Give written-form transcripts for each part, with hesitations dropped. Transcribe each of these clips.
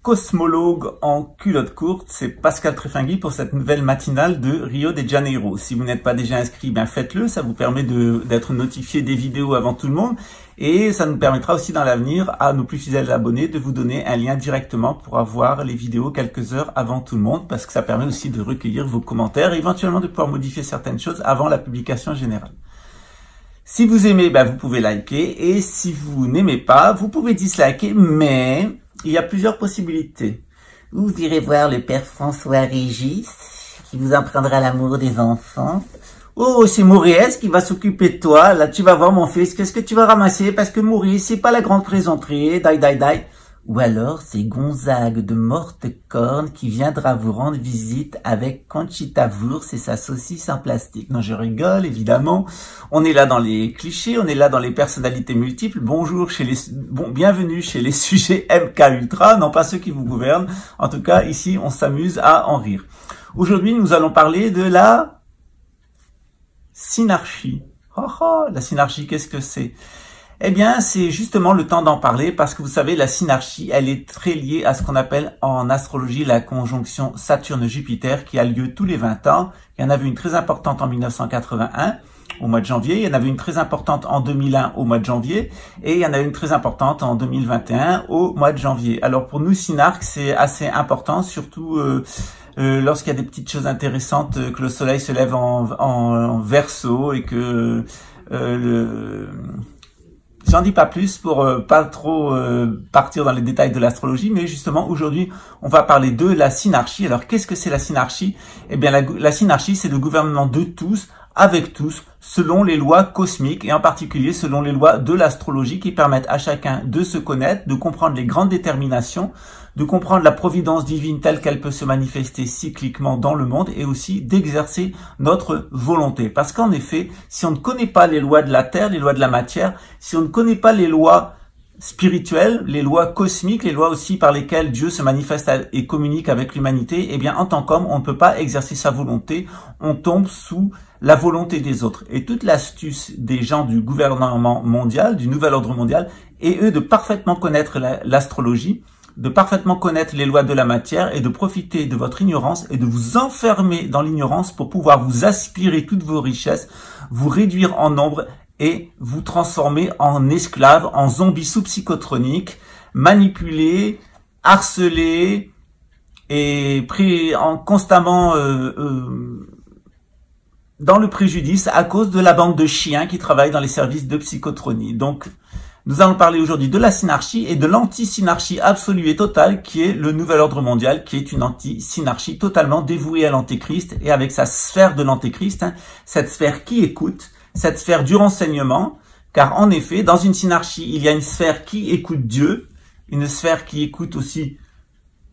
cosmologue en culotte courte, c'est Pascal Trefingui pour cette nouvelle matinale de Rio de Janeiro. Si vous n'êtes pas déjà inscrit, bien faites-le, ça vous permet d'être notifié des vidéos avant tout le monde et ça nous permettra aussi dans l'avenir à nos plus fidèles abonnés de vous donner un lien directement pour avoir les vidéos quelques heures avant tout le monde parce que ça permet aussi de recueillir vos commentaires et éventuellement de pouvoir modifier certaines choses avant la publication générale. Si vous aimez, vous pouvez liker et si vous n'aimez pas, vous pouvez disliker, mais il y a plusieurs possibilités. Vous irez voir le père François Régis, qui vous apprendra l'amour des enfants. Oh, c'est Maurice qui va s'occuper de toi. Là, tu vas voir mon fils, qu'est-ce que tu vas ramasser? Parce que Maurice, c'est pas la grande plaisanterie, die. Ou alors, c'est Gonzague de Mortecorne qui viendra vous rendre visite avec Conchita Wurst et sa saucisse en plastique. Non, je rigole, évidemment. On est là dans les clichés, on est là dans les personnalités multiples. Bienvenue chez les sujets MK Ultra, non pas ceux qui vous gouvernent. En tout cas, ici, on s'amuse à en rire. Aujourd'hui, nous allons parler de la synarchie. La synarchie, qu'est-ce que c'est? Eh bien, c'est justement le temps d'en parler parce que vous savez, la synarchie, elle est très liée à ce qu'on appelle en astrologie la conjonction Saturne-Jupiter qui a lieu tous les 20 ans. Il y en avait une très importante en 1981 au mois de janvier, il y en avait une très importante en 2001 au mois de janvier et il y en a une très importante en 2021 au mois de janvier. Alors pour nous, synarques, c'est assez important, surtout lorsqu'il y a des petites choses intéressantes, que le soleil se lève en Verseau et que J'en dis pas plus pour pas trop partir dans les détails de l'astrologie, mais justement aujourd'hui on va parler de la synarchie. Alors qu'est-ce que c'est la synarchie? Eh bien la synarchie, c'est le gouvernement de tous, avec tous, selon les lois cosmiques et en particulier selon les lois de l'astrologie qui permettent à chacun de se connaître, de comprendre les grandes déterminations, de comprendre la providence divine telle qu'elle peut se manifester cycliquement dans le monde et aussi d'exercer notre volonté. Parce qu'en effet, si on ne connaît pas les lois de la terre, les lois de la matière, si on ne connaît pas les lois spirituelles, les lois cosmiques, les lois aussi par lesquelles Dieu se manifeste et communique avec l'humanité, eh bien en tant qu'homme, on ne peut pas exercer sa volonté, on tombe sous la volonté des autres. Et toute l'astuce des gens du gouvernement mondial, du nouvel ordre mondial, est eux de parfaitement connaître l'astrologie, de parfaitement connaître les lois de la matière et de profiter de votre ignorance et de vous enfermer dans l'ignorance pour pouvoir vous aspirer toutes vos richesses, vous réduire en nombre et vous transformer en esclaves, en zombies sous psychotronique, manipulés, harcelés et pris constamment dans le préjudice à cause de la bande de chiens qui travaillent dans les services de psychotronie. Donc, nous allons parler aujourd'hui de la synarchie et de l'anti-synarchie absolue et totale qui est le nouvel ordre mondial, qui est une anti-synarchie totalement dévouée à l'antéchrist et avec sa sphère de l'antéchrist, cette sphère qui écoute, cette sphère du renseignement, car en effet, dans une synarchie, il y a une sphère qui écoute Dieu, une sphère qui écoute aussi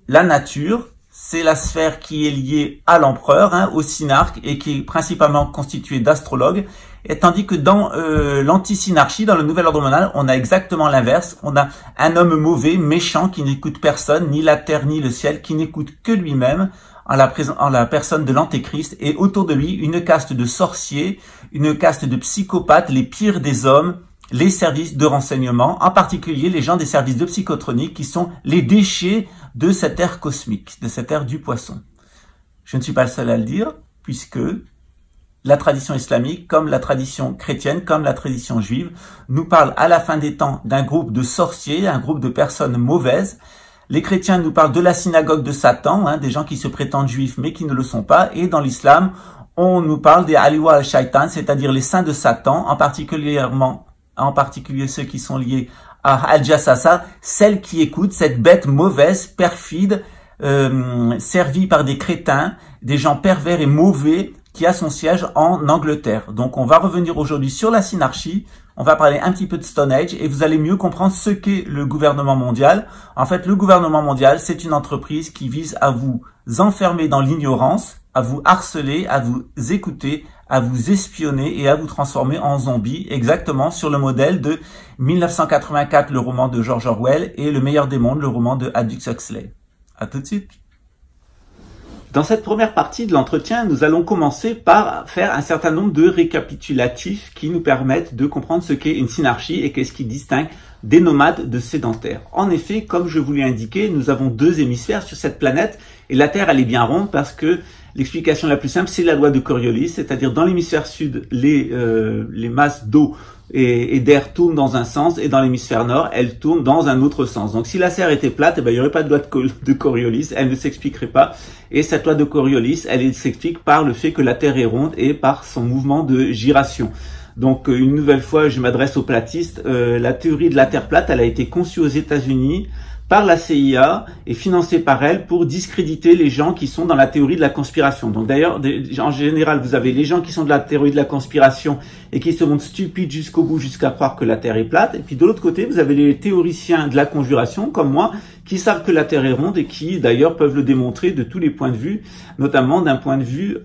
la nature, c'est la sphère qui est liée à l'empereur, au synarque, et qui est principalement constituée d'astrologues, et tandis que dans l'anti-synarchie, dans le nouvel ordre mondial, on a exactement l'inverse. On a un homme mauvais, méchant, qui n'écoute personne, ni la terre, ni le ciel, qui n'écoute que lui-même, en la personne de l'antéchrist, et autour de lui, une caste de sorciers, une caste de psychopathes, les pires des hommes, les services de renseignement, en particulier les gens des services de psychotronique, qui sont les déchets de cette ère cosmique, de cette ère du poisson. Je ne suis pas le seul à le dire, puisque la tradition islamique, comme la tradition chrétienne, comme la tradition juive, nous parle à la fin des temps d'un groupe de sorciers, un groupe de personnes mauvaises. Les chrétiens nous parlent de la synagogue de Satan, des gens qui se prétendent juifs mais qui ne le sont pas. Et dans l'islam, on nous parle des Aliwa al-Shaitan, c'est-à-dire les saints de Satan, en particulier ceux qui sont liés à Al-Jassasa, celle qui écoute, cette bête mauvaise, perfide, servie par des crétins, des gens pervers et mauvais, qui a son siège en Angleterre. Donc on va revenir aujourd'hui sur la synarchie, on va parler un petit peu de Stone Age et vous allez mieux comprendre ce qu'est le gouvernement mondial. En fait, le gouvernement mondial, c'est une entreprise qui vise à vous enfermer dans l'ignorance, à vous harceler, à vous écouter, à vous espionner et à vous transformer en zombies, exactement sur le modèle de 1984, le roman de George Orwell, et Le meilleur des mondes, le roman de Aldous Huxley. À tout de suite. Dans cette première partie de l'entretien, nous allons commencer par faire un certain nombre de récapitulatifs qui nous permettent de comprendre ce qu'est une synarchie et qu'est-ce qui distingue des nomades de sédentaires. En effet, comme je vous l'ai indiqué, nous avons 2 hémisphères sur cette planète et la Terre elle est bien ronde parce que l'explication la plus simple c'est la loi de Coriolis, c'est-à-dire dans l'hémisphère sud les masses d'eau et d'air tournent dans un sens et dans l'hémisphère nord elles tournent dans un autre sens. Donc si la Terre était plate, eh ben, il n'y aurait pas de loi de Coriolis, elle ne s'expliquerait pas. Et cette loi de Coriolis, elle s'explique par le fait que la Terre est ronde et par son mouvement de giration. Donc une nouvelle fois, je m'adresse aux platistes. La théorie de la Terre plate, elle a été conçue aux États-Unis par la CIA et financée par elle pour discréditer les gens qui sont dans la théorie de la conspiration. Donc d'ailleurs, en général, vous avez les gens qui sont de la théorie de la conspiration et qui se montrent stupides jusqu'au bout, jusqu'à croire que la Terre est plate. Et puis de l'autre côté, vous avez les théoriciens de la conjuration, comme moi, qui savent que la Terre est ronde et qui d'ailleurs peuvent le démontrer de tous les points de vue, notamment d'un point de vue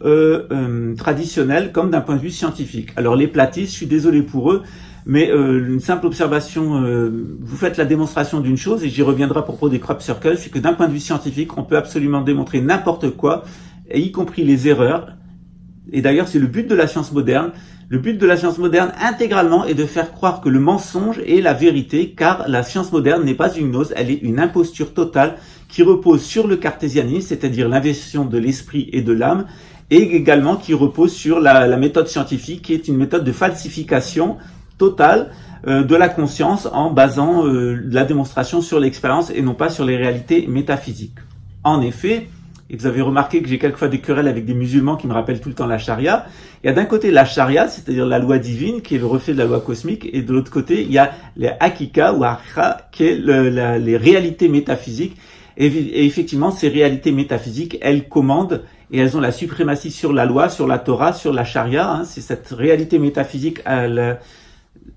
traditionnel comme d'un point de vue scientifique. Alors les platistes, je suis désolé pour eux, mais une simple observation, vous faites la démonstration d'une chose, et j'y reviendrai à propos des crop circles, c'est que d'un point de vue scientifique, on peut absolument démontrer n'importe quoi, et y compris les erreurs. Et d'ailleurs, c'est le but de la science moderne. Le but de la science moderne intégralement est de faire croire que le mensonge est la vérité, car la science moderne n'est pas une gnose, elle est une imposture totale qui repose sur le cartésianisme, c'est-à-dire l'inversion de l'esprit et de l'âme, et également qui repose sur la méthode scientifique, qui est une méthode de falsification totale de la conscience en basant la démonstration sur l'expérience et non pas sur les réalités métaphysiques. En effet, et vous avez remarqué que j'ai quelquefois des querelles avec des musulmans qui me rappellent tout le temps la charia. Il y a d'un côté la charia, c'est-à-dire la loi divine, qui est le reflet de la loi cosmique, et de l'autre côté, il y a les hakika ou hakha, qui est les réalités métaphysiques. Et effectivement, ces réalités métaphysiques, elles commandent et elles ont la suprématie sur la loi, sur la Torah, sur la charia. Hein. C'est cette réalité métaphysique,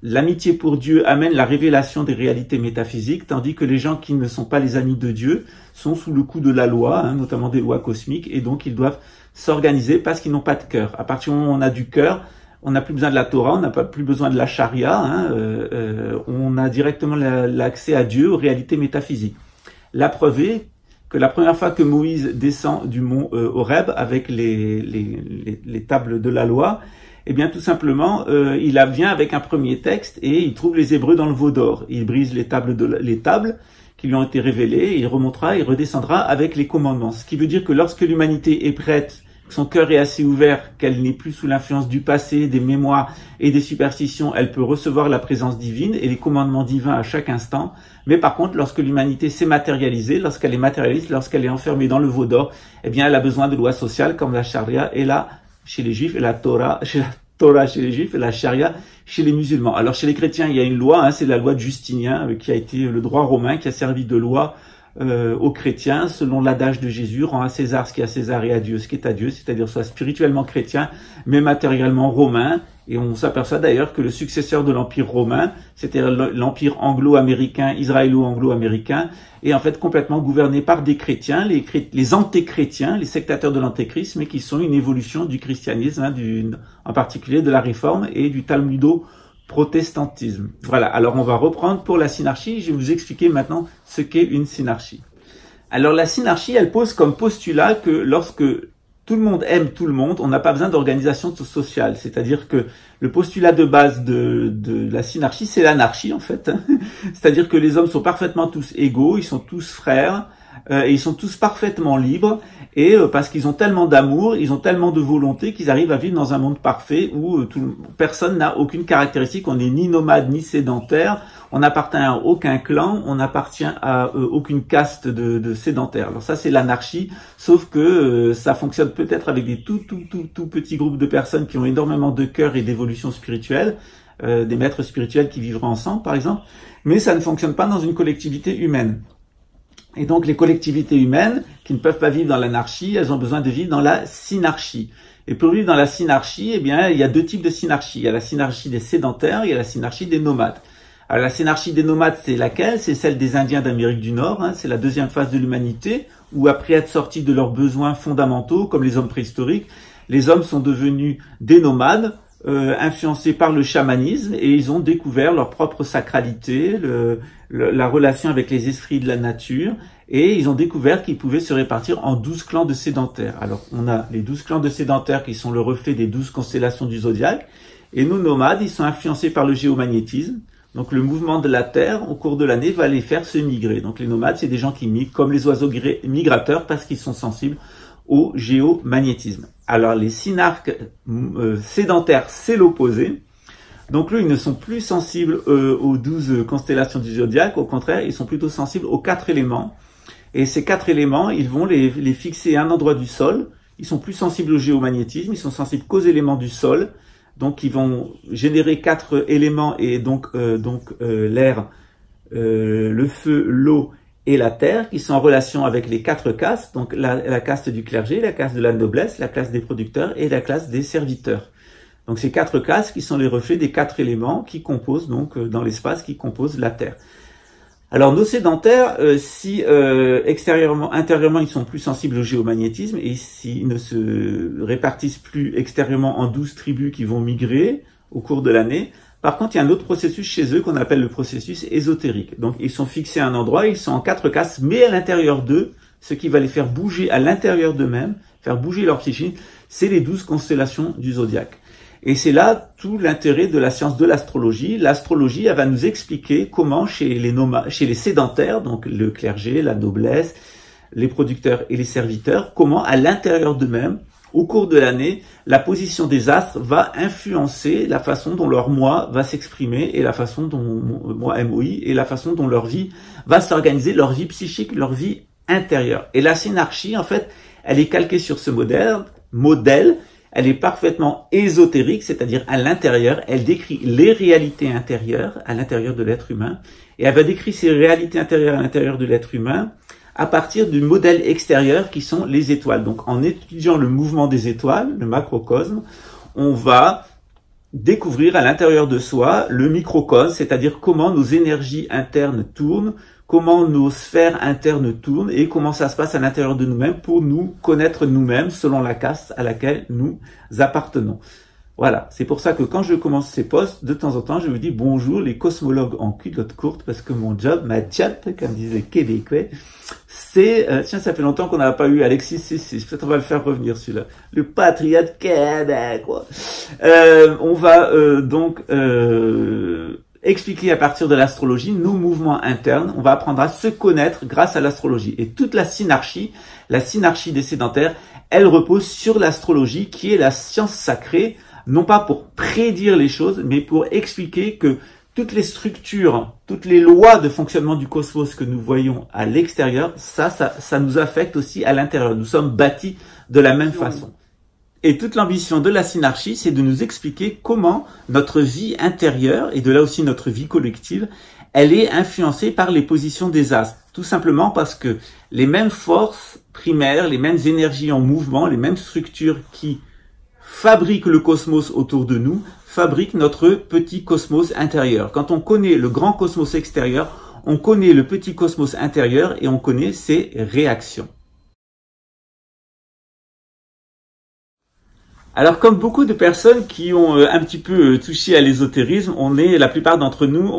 l'amitié pour Dieu amène la révélation des réalités métaphysiques, tandis que les gens qui ne sont pas les amis de Dieu sont sous le coup de la loi, hein, notamment des lois cosmiques, et donc ils doivent s'organiser parce qu'ils n'ont pas de cœur. À partir du moment où on a du cœur, on n'a plus besoin de la Torah, on n'a pas plus besoin de la charia, hein, on a directement l'accès à Dieu, aux réalités métaphysiques. La preuve est que la première fois que Moïse descend du mont Horeb avec les tables de la loi, eh bien, tout simplement, il vient avec un premier texte et il trouve les Hébreux dans le veau d'or. Il brise les tables qui lui ont été révélées, il remontera, il redescendra avec les commandements. Ce qui veut dire que lorsque l'humanité est prête, que son cœur est assez ouvert, qu'elle n'est plus sous l'influence du passé, des mémoires et des superstitions, elle peut recevoir la présence divine et les commandements divins à chaque instant. Mais par contre, lorsque l'humanité s'est matérialisée, lorsqu'elle est matérialiste, lorsqu'elle est enfermée dans le veau d'or, eh bien, elle a besoin de lois sociales comme la charia et la chez les juifs et la Torah chez les juifs et la charia chez les musulmans. Alors chez les chrétiens, il y a une loi, hein, c'est la loi de Justinien, qui a été le droit romain, qui a servi de loi aux chrétiens, selon l'adage de Jésus, rend à César ce qui est à César et à Dieu ce qui est à Dieu, c'est-à-dire soit spirituellement chrétien, mais matériellement romain. Et on s'aperçoit d'ailleurs que le successeur de l'Empire romain, c'était l'Empire anglo-américain, israélo-anglo-américain, est en fait complètement gouverné par des chrétiens, les antéchrétiens, les sectateurs de l'antéchrist, mais qui sont une évolution du christianisme, hein, en particulier de la réforme et du talmudo-protestantisme. Voilà, alors on va reprendre pour la synarchie. Je vais vous expliquer maintenant ce qu'est une synarchie. Alors la synarchie, elle pose comme postulat que lorsque tout le monde aime tout le monde, on n'a pas besoin d'organisation sociale. C'est-à-dire que le postulat de base de la synarchie, c'est l'anarchie en fait. C'est-à-dire que les hommes sont parfaitement tous égaux, ils sont tous frères, et ils sont tous parfaitement libres, et parce qu'ils ont tellement d'amour, ils ont tellement de volonté qu'ils arrivent à vivre dans un monde parfait où personne n'a aucune caractéristique, on n'est ni nomade ni sédentaire, on n'appartient à aucun clan, on n'appartient à aucune caste de sédentaires. Alors ça c'est l'anarchie, sauf que ça fonctionne peut-être avec des tout petits groupes de personnes qui ont énormément de cœur et d'évolution spirituelle, des maîtres spirituels qui vivraient ensemble par exemple, mais ça ne fonctionne pas dans une collectivité humaine. Et donc les collectivités humaines qui ne peuvent pas vivre dans l'anarchie, elles ont besoin de vivre dans la synarchie. Et pour vivre dans la synarchie, eh bien, il y a deux types de synarchie. Il y a la synarchie des sédentaires, il y a la synarchie des nomades. Alors la synarchie des nomades, c'est laquelle? C'est celle des Indiens d'Amérique du Nord, hein. C'est la deuxième phase de l'humanité, où après être sortis de leurs besoins fondamentaux, comme les hommes préhistoriques, les hommes sont devenus des nomades, influencés par le chamanisme, et ils ont découvert leur propre sacralité, la relation avec les esprits de la nature, et ils ont découvert qu'ils pouvaient se répartir en 12 clans de sédentaires. Alors, on a les 12 clans de sédentaires qui sont le reflet des 12 constellations du zodiaque, et nos nomades, ils sont influencés par le géomagnétisme, Donc le mouvement de la Terre au cours de l'année va les faire se migrer. Donc les nomades, c'est des gens qui migrent comme les oiseaux migrateurs parce qu'ils sont sensibles au géomagnétisme. Alors les synarques sédentaires, c'est l'opposé. Donc eux, ils ne sont plus sensibles aux 12 constellations du zodiaque. Au contraire, ils sont plutôt sensibles aux 4 éléments. Et ces 4 éléments, ils vont les fixer à un endroit du sol. Ils sont plus sensibles au géomagnétisme. Ils sont sensibles qu'aux éléments du sol. Donc ils vont générer 4 éléments et donc l'air, le feu, l'eau et la terre, qui sont en relation avec les 4 castes, donc la caste du clergé, la caste de la noblesse, la classe des producteurs et la classe des serviteurs. Donc ces 4 castes qui sont les reflets des 4 éléments qui composent donc dans l'espace, qui composent la terre. Alors nos sédentaires, si intérieurement ils sont plus sensibles au géomagnétisme et s'ils ne se répartissent plus extérieurement en 12 tribus qui vont migrer au cours de l'année, par contre il y a un autre processus chez eux qu'on appelle le processus ésotérique. Donc ils sont fixés à un endroit, ils sont en 4 castes, mais à l'intérieur d'eux, ce qui va les faire bouger à l'intérieur d'eux-mêmes, faire bouger leur psychisme, c'est les 12 constellations du zodiaque. Et c'est là tout l'intérêt de la science de l'astrologie. L'astrologie, elle va nous expliquer comment chez les sédentaires, donc le clergé, la noblesse, les producteurs et les serviteurs, comment à l'intérieur d'eux-mêmes, au cours de l'année, la position des astres va influencer la façon dont leur moi va s'exprimer et la façon dont moi MOI et la façon dont leur vie va s'organiser, leur vie psychique, leur vie intérieure. Et la synarchie, en fait, elle est calquée sur ce modèle. Elle est parfaitement ésotérique, c'est-à-dire à l'intérieur, elle décrit les réalités intérieures à l'intérieur de l'être humain, et elle va décrire ces réalités intérieures à l'intérieur de l'être humain à partir du modèle extérieur qui sont les étoiles. Donc en étudiant le mouvement des étoiles, le macrocosme, on va découvrir à l'intérieur de soi le microcosme, c'est-à-dire comment nos énergies internes tournent, comment nos sphères internes tournent et comment ça se passe à l'intérieur de nous-mêmes pour nous connaître nous-mêmes selon la caste à laquelle nous appartenons. Voilà, c'est pour ça que quand je commence ces posts, de temps en temps, je vous dis bonjour les cosmologues en culotte courte parce que mon job, ma job, comme disent les Québécois, c'est, tiens, ça fait longtemps qu'on n'a pas eu Alexis 66, peut-être on va le faire revenir celui-là, le patriote québécois. On va donc expliquer à partir de l'astrologie nos mouvements internes. On va apprendre à se connaître grâce à l'astrologie. Et toute la synarchie des sédentaires, elle repose sur l'astrologie qui est la science sacrée, non pas pour prédire les choses, mais pour expliquer que toutes les structures, toutes les lois de fonctionnement du cosmos que nous voyons à l'extérieur, ça nous affecte aussi à l'intérieur. Nous sommes bâtis de la même façon. Et toute l'ambition de la synarchie, c'est de nous expliquer comment notre vie intérieure, et de là aussi notre vie collective, elle est influencée par les positions des astres. Tout simplement parce que les mêmes forces primaires, les mêmes énergies en mouvement, les mêmes structures qui fabriquent le cosmos autour de nous, fabriquent notre petit cosmos intérieur. Quand on connaît le grand cosmos extérieur, on connaît le petit cosmos intérieur et on connaît ses réactions. Alors, comme beaucoup de personnes qui ont un petit peu touché à l'ésotérisme, la plupart d'entre nous,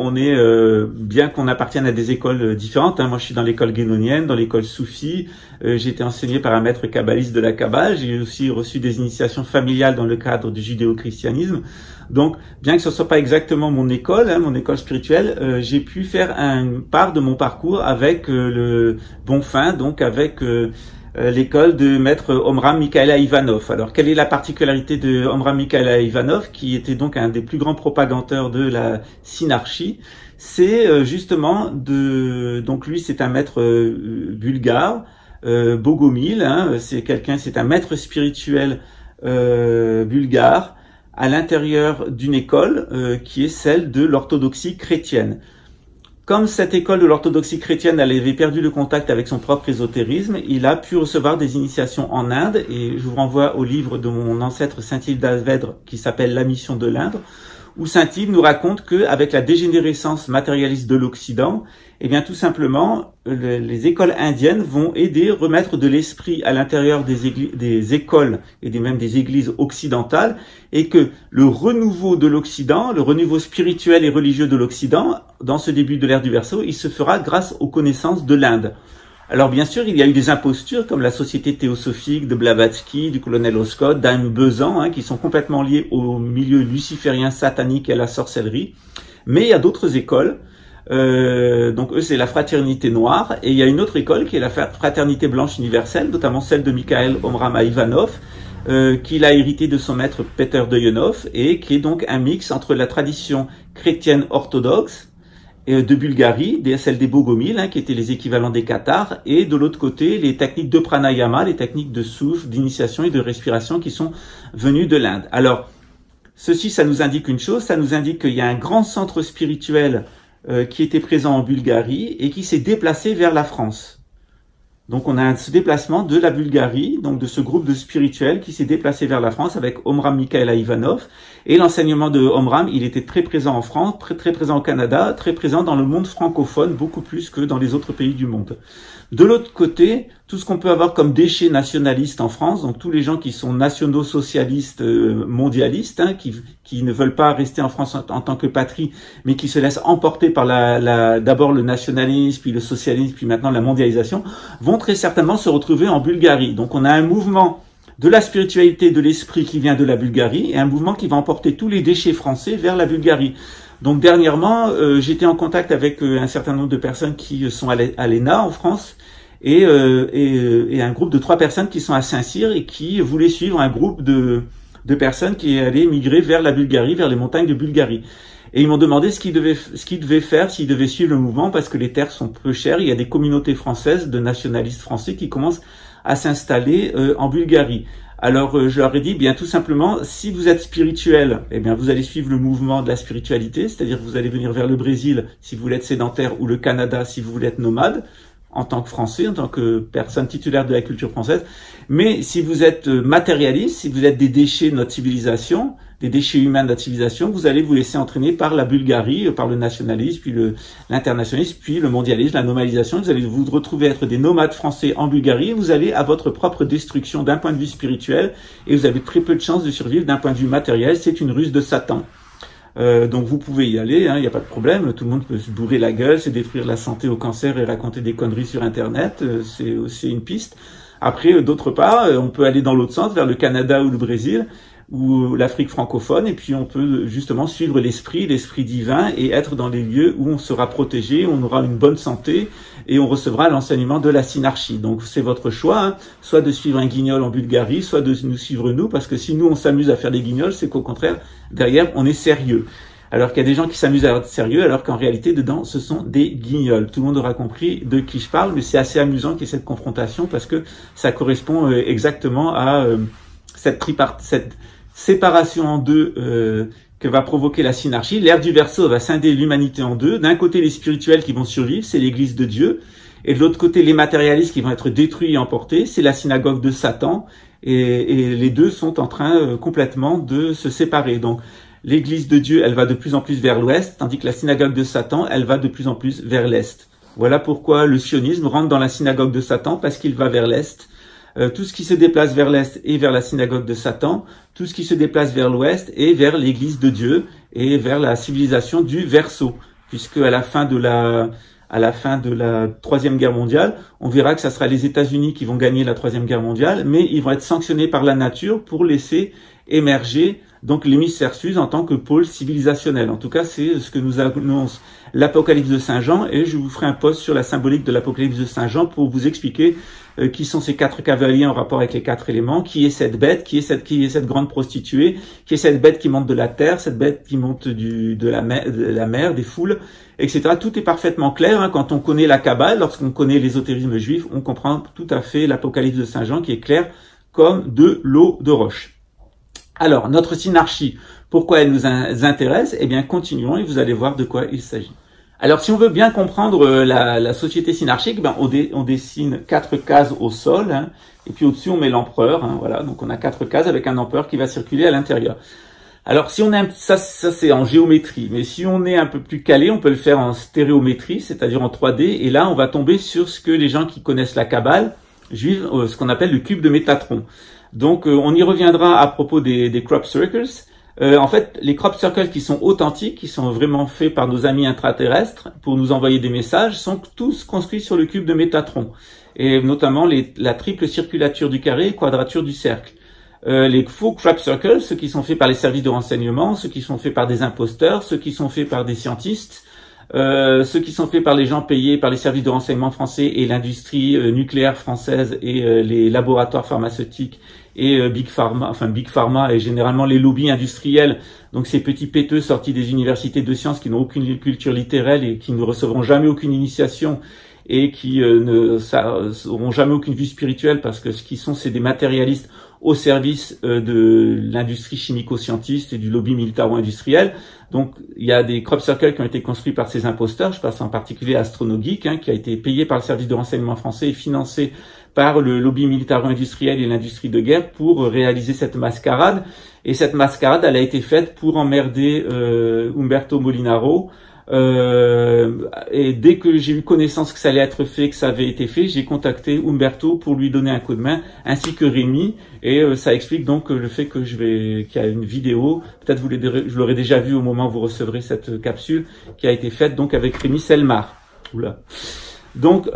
bien qu'on appartienne à des écoles différentes, moi je suis dans l'école guénonienne, dans l'école soufie, j'ai été enseigné par un maître kabbaliste de la Kabbale, j'ai aussi reçu des initiations familiales dans le cadre du judéo-christianisme. Donc, bien que ce soit pas exactement mon école spirituelle, j'ai pu faire une part de mon parcours avec le bon fin, donc avec l'école de maître Omram Mikhaël Ivanov. Alors, quelle est la particularité de Omram Mikhaël Ivanov, qui était donc un des plus grands propagateurs de la synarchie? C'est justement donc lui, c'est un maître bulgare, Bogomil, c'est un maître spirituel bulgare à l'intérieur d'une école qui est celle de l'orthodoxie chrétienne. Comme cette école de l'orthodoxie chrétienne, elle avait perdu le contact avec son propre ésotérisme, il a pu recevoir des initiations en Inde, et je vous renvoie au livre de mon ancêtre Saint-Yves d'Avèdre qui s'appelle La mission de l'Inde, où Saint-Yves nous raconte qu'avec la dégénérescence matérialiste de l'Occident, eh bien tout simplement, les écoles indiennes vont aider, remettre de l'esprit à l'intérieur des écoles et même des églises occidentales, et que le renouveau de l'Occident, le renouveau spirituel et religieux de l'Occident, dans ce début de l'ère du Verseau, il se fera grâce aux connaissances de l'Inde. Alors bien sûr, il y a eu des impostures comme la Société théosophique de Blavatsky, du colonel Oscott, d'Aim Bezan, qui sont complètement liées au milieu luciférien satanique et à la sorcellerie. Mais il y a d'autres écoles. Donc eux, c'est la fraternité noire. Et il y a une autre école qui est la fraternité blanche universelle, notamment celle de Mikhail Omram Ivanov, qu'il a hérité de son maître Peter Doyonov, et qui est donc un mix entre la tradition chrétienne orthodoxe de Bulgarie, celle des Bogomils, qui étaient les équivalents des Cathares, et de l'autre côté, les techniques de pranayama, les techniques de souffle, d'initiation et de respiration qui sont venues de l'Inde. Alors, ceci, ça nous indique une chose, ça nous indique qu'il y a un grand centre spirituel qui était présent en Bulgarie et qui s'est déplacé vers la France. Donc on a ce déplacement de la Bulgarie, donc de ce groupe de spirituels qui s'est déplacé vers la France avec Omram Mikhail Ivanov. Et l'enseignement de Omram, il était très présent en France, très présent au Canada, très présent dans le monde francophone, beaucoup plus que dans les autres pays du monde. De l'autre côté, tout ce qu'on peut avoir comme déchets nationalistes en France, donc tous les gens qui sont nationaux-socialistes, mondialistes, qui ne veulent pas rester en France en tant que patrie, mais qui se laissent emporter par d'abord le nationalisme, puis le socialisme, puis maintenant la mondialisation, vont très certainement se retrouver en Bulgarie. Donc on a un mouvement de la spiritualité, de l'esprit qui vient de la Bulgarie, et un mouvement qui va emporter tous les déchets français vers la Bulgarie. Donc dernièrement, j'étais en contact avec un certain nombre de personnes qui sont à l'ENA en France, et un groupe de 3 personnes qui sont à Saint-Cyr et qui voulaient suivre un groupe de personnes qui allaient migrer vers la Bulgarie, vers les montagnes de Bulgarie. Et ils m'ont demandé ce qu'ils devaient faire, s'ils devaient suivre le mouvement, parce que les terres sont peu chères. Il y a des communautés françaises de nationalistes français qui commencent à s'installer en Bulgarie. Alors je leur ai dit, bien tout simplement, si vous êtes spirituel, eh bien vous allez suivre le mouvement de la spiritualité, c'est-à-dire que vous allez venir vers le Brésil si vous voulez être sédentaire, ou le Canada si vous voulez être nomade, en tant que Français, en tant que personne titulaire de la culture française. Mais si vous êtes matérialiste, si vous êtes des déchets de notre civilisation, des déchets humains de notre civilisation, vous allez vous laisser entraîner par la Bulgarie, par le nationalisme, puis l'internationalisme, puis le mondialisme, la normalisation. Vous allez vous retrouver être des nomades français en Bulgarie, et vous allez à votre propre destruction d'un point de vue spirituel, et vous avez très peu de chances de survivre d'un point de vue matériel. C'est une ruse de Satan. Donc vous pouvez y aller, il n'y a pas de problème, tout le monde peut se bourrer la gueule, se détruire la santé au cancer et raconter des conneries sur Internet, c'est aussi une piste. Après, d'autre part, on peut aller dans l'autre sens, vers le Canada ou le Brésil, ou l'Afrique francophone, et puis on peut justement suivre l'esprit divin, et être dans les lieux où on sera protégé, on aura une bonne santé, et on recevra l'enseignement de la synarchie. Donc c'est votre choix, soit de suivre un guignol en Bulgarie, soit de nous suivre nous, parce que si nous on s'amuse à faire des guignols, c'est qu'au contraire, derrière, on est sérieux. Alors qu'il y a des gens qui s'amusent à être sérieux, alors qu'en réalité, dedans, ce sont des guignols. Tout le monde aura compris de qui je parle, mais c'est assez amusant qu'il y ait cette confrontation, parce que ça correspond exactement à cette séparation en deux que va provoquer la synarchie. L'ère du Verseau va scinder l'humanité en deux. D'un côté, les spirituels qui vont survivre, c'est l'Église de Dieu. Et de l'autre côté, les matérialistes qui vont être détruits et emportés, c'est la synagogue de Satan. Et les deux sont en train complètement de se séparer. Donc, l'Église de Dieu, elle va de plus en plus vers l'ouest, tandis que la synagogue de Satan, elle va de plus en plus vers l'est. Voilà pourquoi le sionisme rentre dans la synagogue de Satan, parce qu'il va vers l'est. Tout ce qui se déplace vers l'est est vers la synagogue de Satan, tout ce qui se déplace vers l'ouest est vers l'Église de Dieu et vers la civilisation du Verseau, puisque à la fin de la Troisième Guerre mondiale, on verra que ça sera les États-Unis qui vont gagner la Troisième Guerre mondiale, mais ils vont être sanctionnés par la nature pour laisser émerger donc l'hémisphère sud en tant que pôle civilisationnel. En tout cas, c'est ce que nous annonce l'Apocalypse de Saint Jean, et je vous ferai un post sur la symbolique de l'Apocalypse de Saint Jean pour vous expliquer qui sont ces 4 cavaliers en rapport avec les 4 éléments, qui est cette bête, qui est cette grande prostituée, qui est cette bête qui monte de la terre, cette bête qui monte de la mer, des foules, etc. Tout est parfaitement clair quand on connaît la Kabbale, lorsqu'on connaît l'ésotérisme juif, on comprend tout à fait l'Apocalypse de Saint Jean qui est clair comme de l'eau de roche. Alors, notre synarchie, pourquoi elle nous intéresse? Eh bien, continuons et vous allez voir de quoi il s'agit. Alors, si on veut bien comprendre la société synarchique, on dessine 4 cases au sol, et puis au-dessus, on met l'empereur. Voilà, donc on a 4 cases avec un empereur qui va circuler à l'intérieur. Alors, si on est ça c'est en géométrie, mais si on est un peu plus calé, on peut le faire en stéréométrie, c'est-à-dire en 3D, et là, on va tomber sur ce que les gens qui connaissent la Kabbale juive, ce qu'on appelle le cube de Métatron. Donc, on y reviendra à propos des crop circles. En fait, les crop circles qui sont authentiques, qui sont vraiment faits par nos amis intraterrestres pour nous envoyer des messages, sont tous construits sur le cube de Métatron. Et notamment la triple circulature du carré et quadrature du cercle. les faux crop circles, ceux qui sont faits par les services de renseignement, ceux qui sont faits par des imposteurs, ceux qui sont faits par des scientistes, ceux qui sont faits par les gens payés par les services de renseignement français et l'industrie nucléaire française et les laboratoires pharmaceutiques et Big Pharma, enfin Big Pharma et généralement les lobbies industriels, donc ces petits péteux sortis des universités de sciences qui n'ont aucune culture littéraire et qui ne recevront jamais aucune initiation et qui n'auront jamais aucune vie spirituelle parce que ce qu'ils sont, c'est des matérialistes au service de l'industrie chimico-scientiste et du lobby militaro-industriel. Donc, il y a des crop circles qui ont été construits par ces imposteurs. Je pense en particulier à AstronoGeek, qui a été payé par le service de renseignement français et financé par le lobby militaro-industriel et l'industrie de guerre pour réaliser cette mascarade. Et cette mascarade, elle a été faite pour emmerder Umberto Molinaro. Et dès que j'ai eu connaissance que ça allait être fait, que ça avait été fait, j'ai contacté Umberto pour lui donner un coup de main, ainsi que Rémi, et ça explique donc le fait que qu'il y a une vidéo, peut-être je l'aurais déjà vu au moment où vous recevrez cette capsule, qui a été faite donc avec Rémi Selmar. Oula. Donc,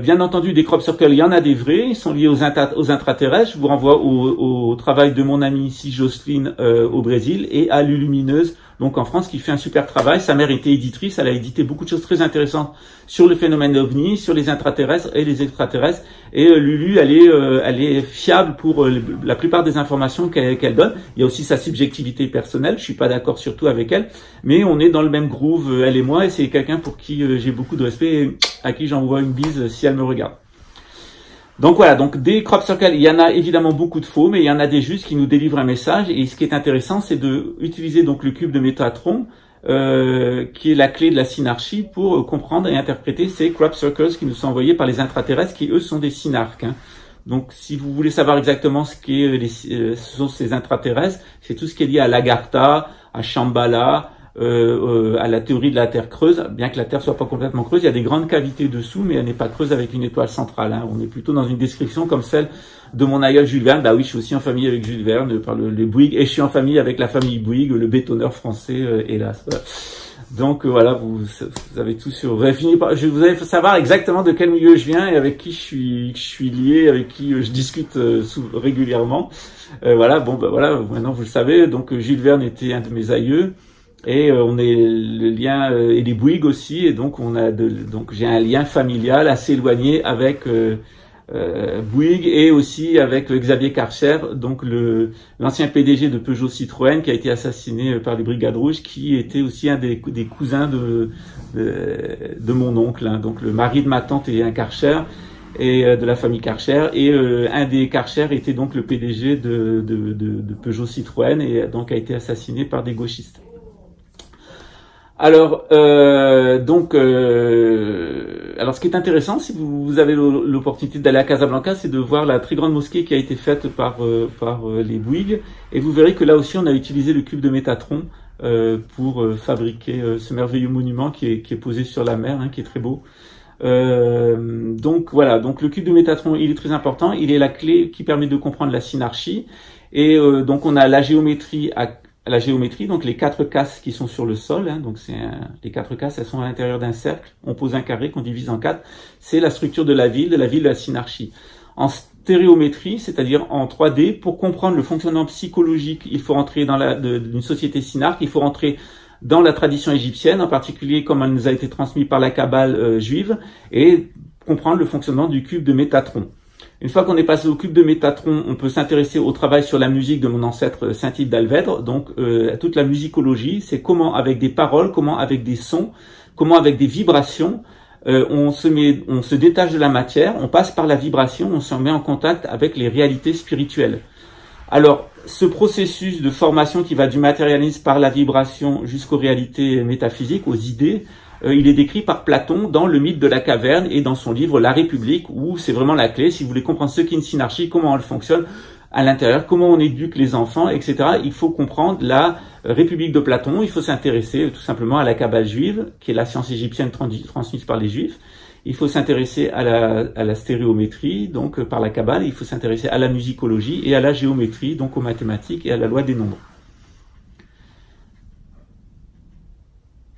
bien entendu, des crop circles, il y en a des vrais, ils sont liés aux intraterrestres. Je vous renvoie au travail de mon amie ici, Jocelyne, au Brésil, et à Lulumineuse, donc en France, qui fait un super travail. Sa mère était éditrice, elle a édité beaucoup de choses très intéressantes sur le phénomène ovni, sur les intraterrestres et les extraterrestres. Et Lulu, elle est fiable pour la plupart des informations qu'elle donne. Il y a aussi sa subjectivité personnelle, je suis pas d'accord surtout avec elle, mais on est dans le même groove, elle et moi, et c'est quelqu'un pour qui j'ai beaucoup de respect et à qui j'envoie une bise si elle me regarde. Donc voilà, donc des crop circles, il y en a évidemment beaucoup de faux, mais il y en a des justes qui nous délivrent un message. Et ce qui est intéressant, c'est de utiliser donc le cube de Métatron, qui est la clé de la synarchie, pour comprendre et interpréter ces crop circles qui nous sont envoyés par les intraterrestres, qui eux sont des synarques. Donc si vous voulez savoir exactement ce sont ces intraterrestres, c'est tout ce qui est lié à l'Agartha, à Shambhala, à la théorie de la Terre creuse, bien que la Terre soit pas complètement creuse, il y a des grandes cavités dessous, mais elle n'est pas creuse avec une étoile centrale. On est plutôt dans une description comme celle de mon aïeul Jules Verne. Bah oui, je suis aussi en famille avec Jules Verne, par le Bouygues, et je suis en famille avec la famille Bouygues, le bétonneur français, hélas. Voilà. Donc voilà, vous avez tout sur. Vous allez savoir exactement de quel milieu je viens et avec qui je suis lié, avec qui je discute régulièrement. Voilà, bon, bah voilà, maintenant vous le savez. Donc Jules Verne était un de mes aïeux. Et on est le lien et les Bouygues aussi, et donc donc j'ai un lien familial assez éloigné avec Bouygues et aussi avec Xavier Karcher, donc l'ancien PDG de Peugeot Citroën qui a été assassiné par les Brigades Rouges, qui était aussi un des cousins de mon oncle, donc le mari de ma tante est un Karcher et de la famille Karcher, et un des Karcher était donc le PDG de Peugeot Citroën et donc a été assassiné par des gauchistes. Alors, alors ce qui est intéressant, si vous avez l'opportunité d'aller à Casablanca, c'est de voir la très grande mosquée qui a été faite par les Bouygues, et vous verrez que là aussi on a utilisé le cube de Métatron pour fabriquer ce merveilleux monument qui est posé sur la mer, qui est très beau. Donc voilà, donc le cube de Métatron, il est très important, il est la clé qui permet de comprendre la synarchie, et donc on a la géométrie donc les 4 cases qui sont sur le sol, donc les 4 cases, elles sont à l'intérieur d'un cercle, on pose un carré qu'on divise en 4, c'est la structure de la ville de la synarchie. En stéréométrie, c'est-à-dire en 3D, pour comprendre le fonctionnement psychologique, il faut rentrer dans d'une société synarque, il faut rentrer dans la tradition égyptienne, en particulier comme elle nous a été transmise par la Kabbale juive, et comprendre le fonctionnement du cube de Métatron. Une fois qu'on est passé au cube de Métatron, on peut s'intéresser au travail sur la musique de mon ancêtre Saint-Yves d'Alvèdre. Donc toute la musicologie, c'est comment avec des paroles, comment avec des sons, comment avec des vibrations, on se détache de la matière, on passe par la vibration, on se met en contact avec les réalités spirituelles. Alors, ce processus de formation qui va du matérialisme par la vibration jusqu'aux réalités métaphysiques, aux idées, il est décrit par Platon dans le mythe de la caverne et dans son livre La République, où c'est vraiment la clé. Si vous voulez comprendre ce qu'est une synarchie, comment elle fonctionne à l'intérieur, comment on éduque les enfants, etc., il faut comprendre la République de Platon. Il faut s'intéresser tout simplement à la Kabbale juive, qui est la science égyptienne transmise par les Juifs. Il faut s'intéresser à la stéréométrie, donc par la Kabbale. Il faut s'intéresser à la musicologie et à la géométrie, donc aux mathématiques et à la loi des nombres.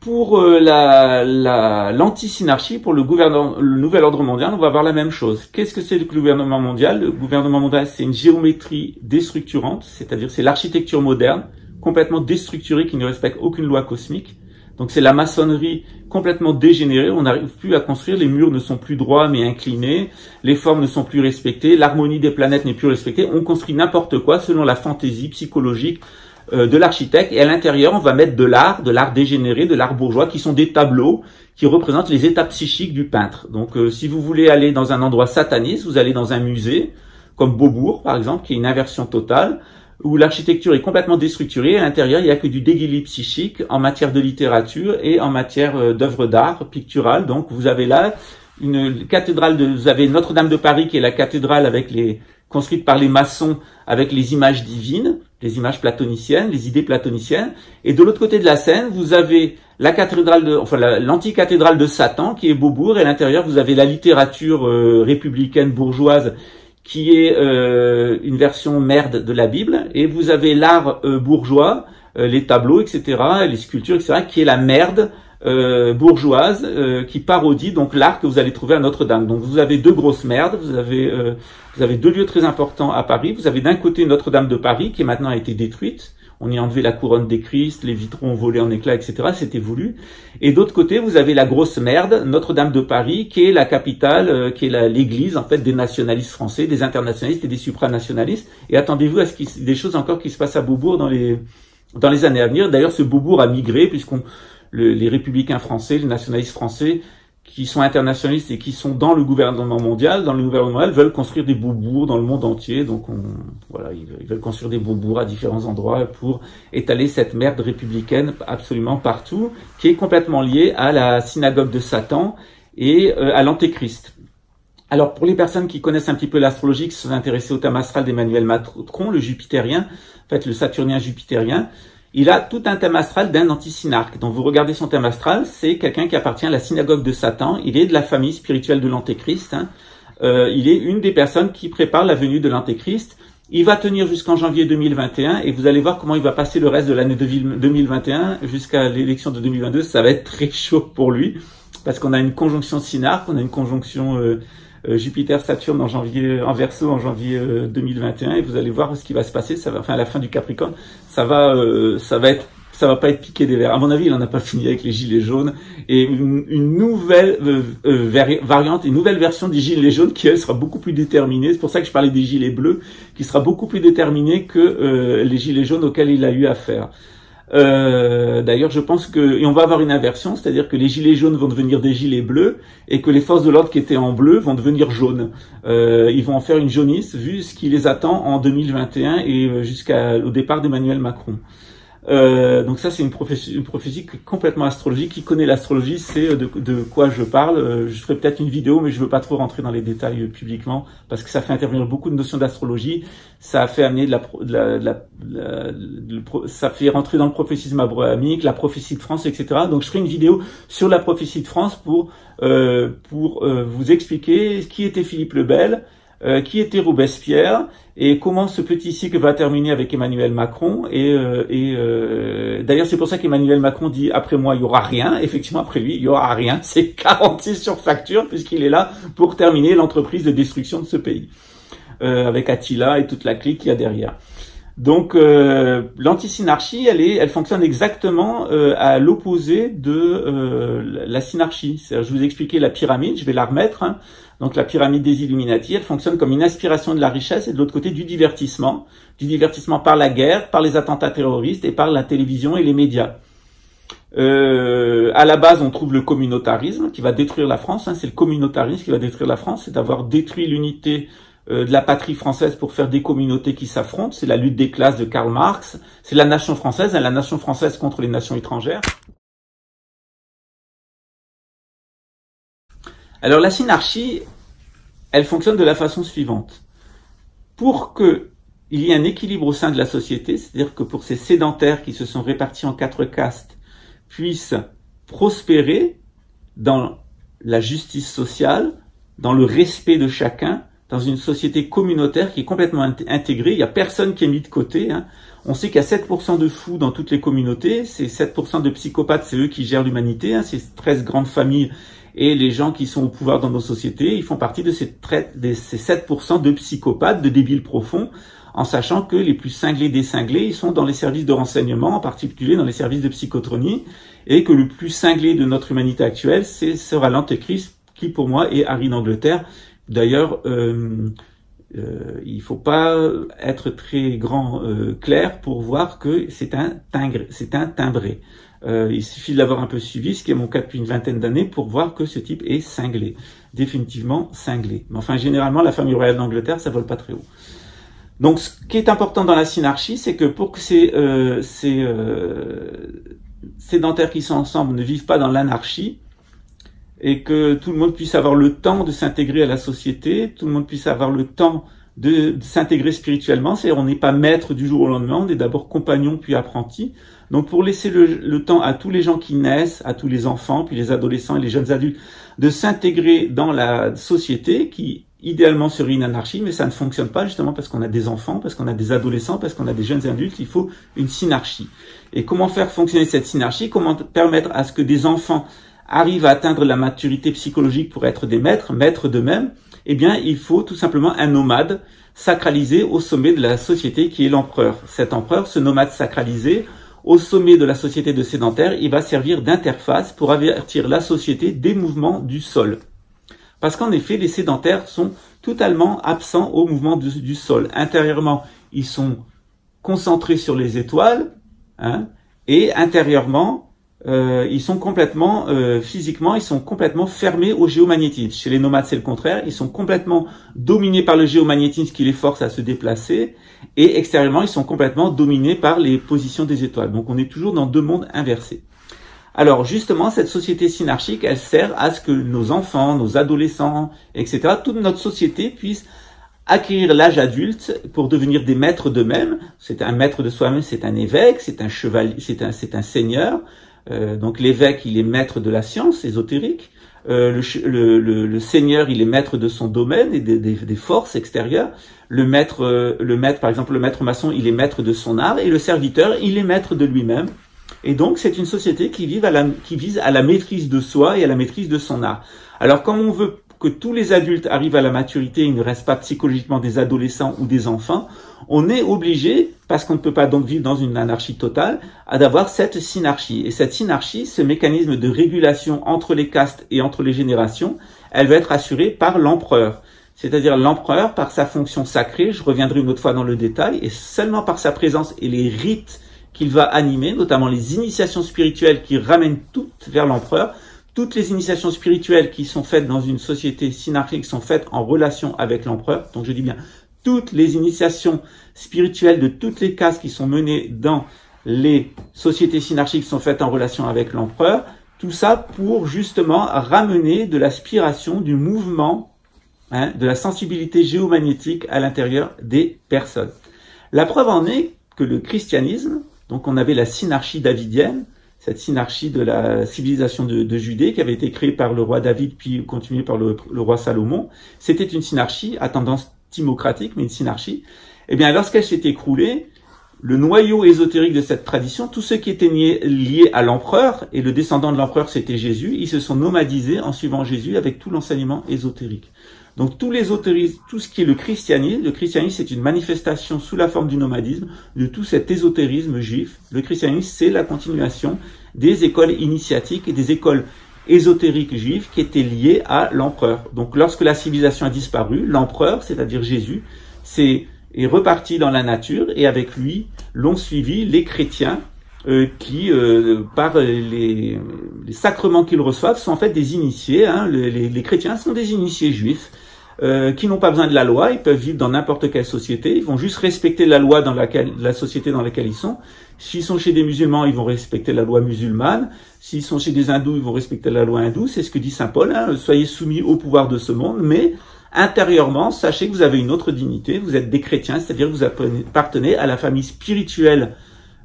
Pour l'anti-synarchie, pour le nouvel ordre mondial, on va voir la même chose. Qu'est-ce que c'est le gouvernement mondial? Le gouvernement mondial, c'est une géométrie déstructurante, c'est-à-dire c'est l'architecture moderne, complètement déstructurée, qui ne respecte aucune loi cosmique. Donc c'est la maçonnerie complètement dégénérée, on n'arrive plus à construire, les murs ne sont plus droits mais inclinés, les formes ne sont plus respectées, l'harmonie des planètes n'est plus respectée, on construit n'importe quoi selon la fantaisie psychologique de l'architecte, et à l'intérieur on va mettre de l'art dégénéré, de l'art bourgeois, qui sont des tableaux qui représentent les états psychiques du peintre. Donc si vous voulez aller dans un endroit sataniste, vous allez dans un musée, comme Beaubourg par exemple, qui est une inversion totale, où l'architecture est complètement déstructurée, à l'intérieur il n'y a que du déguilis psychique en matière de littérature et en matière d'œuvres d'art picturales. Donc vous avez là une cathédrale, vous avez Notre-Dame de Paris qui est la cathédrale construite par les maçons avec les images divines, les images platoniciennes, les idées platoniciennes. Et de l'autre côté de la Seine, vous avez la cathédrale l'anticathédrale de Satan qui est Beaubourg, et à l'intérieur vous avez la littérature républicaine bourgeoise qui est une version merde de la Bible, et vous avez l'art bourgeois, les tableaux, etc., les sculptures, etc., qui est la merde bourgeoise qui parodie donc l'art que vous allez trouver à Notre-Dame. Donc vous avez deux grosses merdes, vous avez deux lieux très importants à Paris. Vous avez d'un côté Notre-Dame de Paris qui maintenant a été détruite. On y a enlevé la couronne des Christ, les vitraux ont volé en éclats, etc. C'était voulu. Et d'autre côté, vous avez la grosse merde, Notre-Dame de Paris, qui est la capitale, qui est l'église en fait des nationalistes français, des internationalistes et des supranationalistes. Et attendez-vous à des choses encore qui se passent à Beaubourg dans les années à venir. D'ailleurs, ce Beaubourg a migré les républicains français, les nationalistes français, qui sont internationalistes et qui sont dans le gouvernement mondial, veulent construire des Beaubourgs dans le monde entier. Donc ils veulent construire des Beaubourgs à différents endroits pour étaler cette merde républicaine absolument partout, qui est complètement liée à la synagogue de Satan et à l'antéchrist. Alors pour les personnes qui connaissent un petit peu l'astrologie, qui sont intéressées au thème astral d'Emmanuel Macron, le jupitérien, en fait le saturnien jupitérien, il a tout un thème astral d'un anti-synarque. Donc vous regardez son thème astral, c'est quelqu'un qui appartient à la synagogue de Satan. Il est de la famille spirituelle de l'antéchrist. Il est une des personnes qui prépare la venue de l'antéchrist. Il va tenir jusqu'en janvier 2021 et vous allez voir comment il va passer le reste de l'année 2021 jusqu'à l'élection de 2022. Ça va être très chaud pour lui parce qu'on a une conjonction synarque, on a une conjonction Jupiter-Saturne en Verseau en janvier 2021, et vous allez voir ce qui va se passer. À la fin du Capricorne, ça va pas être piqué des verres. À mon avis, il en a pas fini avec les gilets jaunes, et une nouvelle variante, une nouvelle version des gilets jaunes qui elle sera beaucoup plus déterminée. C'est pour ça que je parlais des gilets bleus, qui sera beaucoup plus déterminée que les gilets jaunes auxquels il a eu affaire. D'ailleurs, je pense et on va avoir une inversion, c'est-à-dire que les gilets jaunes vont devenir des gilets bleus et que les forces de l'ordre qui étaient en bleu vont devenir jaunes. Ils vont en faire une jaunisse vu ce qui les attend en 2021 et jusqu'au départ d'Emmanuel Macron. Donc ça, c'est une prophétie complètement astrologique. Qui connaît l'astrologie sait de quoi je parle. Je ferai peut-être une vidéo, mais je veux pas trop rentrer dans les détails publiquement parce que ça fait intervenir beaucoup de notions d'astrologie. Ça fait amener ça fait rentrer dans le prophétisme abrahamique, la prophétie de France, etc. Donc je ferai une vidéo sur la prophétie de France pour vous expliquer qui était Philippe le Bel, qui était Robespierre, et comment ce petit cycle va terminer avec Emmanuel Macron. D'ailleurs, c'est pour ça qu'Emmanuel Macron dit « Après moi, il y aura rien ». Effectivement, après lui, il y aura rien. C'est garanti sur facture, puisqu'il est là pour terminer l'entreprise de destruction de ce pays, avec Attila et toute la clique qu'il y a derrière. Donc, l'anti-synarchie, elle fonctionne exactement à l'opposé de la synarchie. Je vous ai expliqué la pyramide, je vais la remettre. Donc, la pyramide des Illuminati, elle fonctionne comme une aspiration de la richesse et de l'autre côté du divertissement par la guerre, par les attentats terroristes et par la télévision et les médias. À la base, on trouve le communautarisme qui va détruire la France. C'est le communautarisme qui va détruire la France, c'est d'avoir détruit l'unité de la patrie française pour faire des communautés qui s'affrontent. C'est la lutte des classes de Karl Marx. C'est la nation française, la nation française contre les nations étrangères. Alors la synarchie, elle fonctionne de la façon suivante. Pour qu'il y ait un équilibre au sein de la société, c'est-à-dire que pour ces sédentaires qui se sont répartis en 4 castes puissent prospérer dans la justice sociale, dans le respect de chacun, dans une société communautaire qui est complètement intégrée. Il n'y a personne qui est mis de côté. Hein. On sait qu'il y a 7% de fous dans toutes les communautés. Ces 7% de psychopathes, c'est eux qui gèrent l'humanité. Hein. Ces 13 grandes familles et les gens qui sont au pouvoir dans nos sociétés, ils font partie de ces 7% de psychopathes, de débiles profonds, en sachant que les plus cinglés des cinglés, ils sont dans les services de renseignement, en particulier dans les services de psychotronie, et que le plus cinglé de notre humanité actuelle, sera l'Antéchrist, qui pour moi est Harry d'Angleterre. D'ailleurs, il faut pas être très clair pour voir que c'est un timbré. Il suffit de l'avoir un peu suivi, ce qui est mon cas depuis une vingtaine d'années, pour voir que ce type est cinglé, définitivement cinglé. Mais enfin, généralement, la famille royale d'Angleterre, ça vole pas très haut. Donc, ce qui est important dans la synarchie, c'est que pour que ces sédentaires qui sont ensemble ne vivent pas dans l'anarchie, et que tout le monde puisse avoir le temps de s'intégrer à la société, tout le monde puisse avoir le temps de s'intégrer spirituellement, c'est-à-dire on n'est pas maître du jour au lendemain, on est d'abord compagnon puis apprenti. Donc pour laisser le temps à tous les gens qui naissent, à tous les enfants, puis les adolescents et les jeunes adultes, de s'intégrer dans la société qui idéalement serait une anarchie, mais ça ne fonctionne pas justement parce qu'on a des enfants, parce qu'on a des adolescents, parce qu'on a des jeunes adultes, il faut une synarchie. Et comment faire fonctionner cette synarchie? Comment permettre à ce que des enfants arrivent à atteindre la maturité psychologique pour être des maîtres d'eux-mêmes? Eh bien, il faut tout simplement un nomade sacralisé au sommet de la société qui est l'empereur. Cet empereur, ce nomade sacralisé, au sommet de la société de sédentaires, il va servir d'interface pour avertir la société des mouvements du sol. Parce qu'en effet, les sédentaires sont totalement absents au mouvement du sol. Intérieurement, ils sont concentrés sur les étoiles, hein, et intérieurement, ils sont complètement, physiquement, ils sont complètement fermés au géomagnétisme. Chez les nomades, c'est le contraire. Ils sont complètement dominés par le géomagnétisme qui les force à se déplacer. Et extérieurement, ils sont complètement dominés par les positions des étoiles. Donc, on est toujours dans deux mondes inversés. Alors, justement, cette société synarchique, elle sert à ce que nos enfants, nos adolescents, etc., toute notre société puisse acquérir l'âge adulte pour devenir des maîtres d'eux-mêmes. C'est un maître de soi-même, c'est un évêque, c'est un chevalier, c'est un seigneur. Donc l'évêque, il est maître de la science ésotérique. Le seigneur, il est maître de son domaine et des forces extérieures. Le maître, par exemple, le maître maçon, il est maître de son art. Et le serviteur, il est maître de lui-même. Et donc, c'est une société qui vise à la maîtrise de soi et à la maîtrise de son art. Alors, comme on veut que tous les adultes arrivent à la maturité, ils ne restent pas psychologiquement des adolescents ou des enfants, on est obligé, parce qu'on ne peut pas donc vivre dans une anarchie totale, d'avoir cette synarchie. Et cette synarchie, ce mécanisme de régulation entre les castes et entre les générations, elle va être assurée par l'empereur. C'est-à-dire l'empereur, par sa fonction sacrée, je reviendrai une autre fois dans le détail, et seulement par sa présence et les rites qu'il va animer, notamment les initiations spirituelles qui ramènent toutes vers l'empereur. Toutes les initiations spirituelles qui sont faites dans une société synarchique sont faites en relation avec l'empereur. Donc je dis bien, toutes les initiations spirituelles de toutes les castes qui sont menées dans les sociétés synarchiques sont faites en relation avec l'empereur. Tout ça pour justement ramener de l'aspiration, du mouvement, hein, de la sensibilité géomagnétique à l'intérieur des personnes. La preuve en est que le christianisme, donc on avait la synarchie davidienne, cette synarchie de la civilisation de Judée qui avait été créée par le roi David puis continuée par le roi Salomon. C'était une synarchie à tendance timocratique, mais une synarchie. Eh bien, lorsqu'elle s'est écroulée, le noyau ésotérique de cette tradition, tous ceux qui étaient liés à l'empereur, et le descendant de l'empereur c'était Jésus, ils se sont nomadisés en suivant Jésus avec tout l'enseignement ésotérique. Donc tout ce qui est le christianisme c'est une manifestation sous la forme du nomadisme de tout cet ésotérisme juif. Le christianisme, c'est la continuation des écoles initiatiques et des écoles ésotériques juives qui étaient liées à l'empereur. Donc lorsque la civilisation a disparu, l'empereur, c'est-à-dire Jésus, est reparti dans la nature et avec lui l'ont suivi les chrétiens qui, par les sacrements qu'ils reçoivent, sont en fait des initiés. Hein. Les chrétiens sont des initiés juifs qui n'ont pas besoin de la loi, ils peuvent vivre dans n'importe quelle société, ils vont juste respecter la loi dans la société dans laquelle ils sont. S'ils sont chez des musulmans, ils vont respecter la loi musulmane. S'ils sont chez des hindous, ils vont respecter la loi hindoue. C'est ce que dit saint Paul, hein. Soyez soumis au pouvoir de ce monde, mais intérieurement, sachez que vous avez une autre dignité, vous êtes des chrétiens, c'est-à-dire que vous appartenez à la famille spirituelle